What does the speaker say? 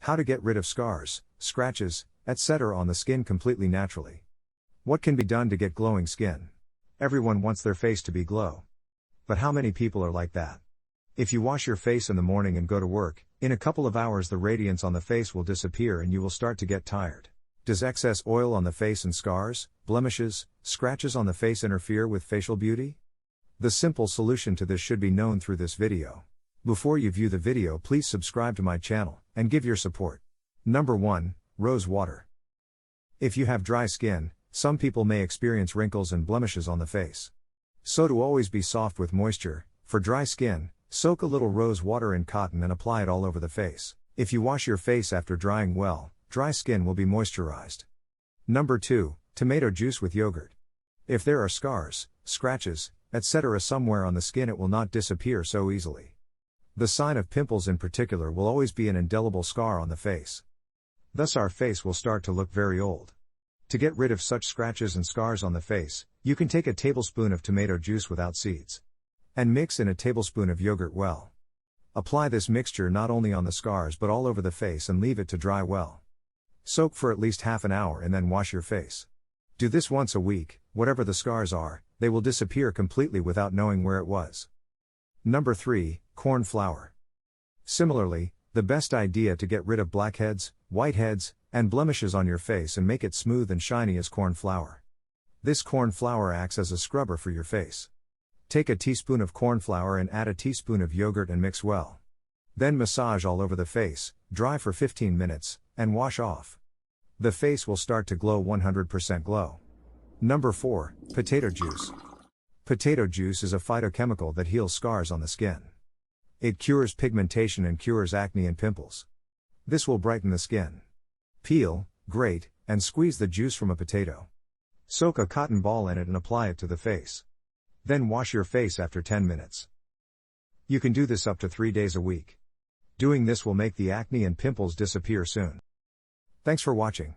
How to get rid of scars, scratches, etc. on the skin completely naturally. What can be done to get glowing skin? Everyone wants their face to be glow. But how many people are like that? If you wash your face in the morning and go to work, in a couple of hours the radiance on the face will disappear and you will start to get tired. Does excess oil on the face and scars, blemishes, scratches on the face interfere with facial beauty? The simple solution to this should be known through this video. Before you view the video, please subscribe to my channel and give your support. Number 1, rose water. If you have dry skin, some people may experience wrinkles and blemishes on the face. So to always be soft with moisture, for dry skin, soak a little rose water in cotton and apply it all over the face. If you wash your face after drying well, dry skin will be moisturized. Number 2, tomato juice with yogurt. If there are scars, scratches, etc. somewhere on the skin, it will not disappear so easily. The sign of pimples in particular will always be an indelible scar on the face. Thus our face will start to look very old. To get rid of such scratches and scars on the face, you can take a tablespoon of tomato juice without seeds and mix in a tablespoon of yogurt well. Apply this mixture not only on the scars but all over the face and leave it to dry well. Soak for at least half an hour and then wash your face. Do this once a week. Whatever the scars are, they will disappear completely without knowing where it was. Number 3, cornflour. Similarly, the best idea to get rid of blackheads, whiteheads, and blemishes on your face and make it smooth and shiny is cornflour. This cornflour acts as a scrubber for your face. Take a teaspoon of cornflour and add a teaspoon of yogurt and mix well. Then massage all over the face, dry for 15 minutes, and wash off. The face will start to glow 100% glow. Number 4, potato juice. Potato juice is a phytochemical that heals scars on the skin. It cures pigmentation and cures acne and pimples. This will brighten the skin. Peel, grate, and squeeze the juice from a potato. Soak a cotton ball in it and apply it to the face. Then wash your face after 10 minutes. You can do this up to 3 days a week. Doing this will make the acne and pimples disappear soon. Thanks for watching.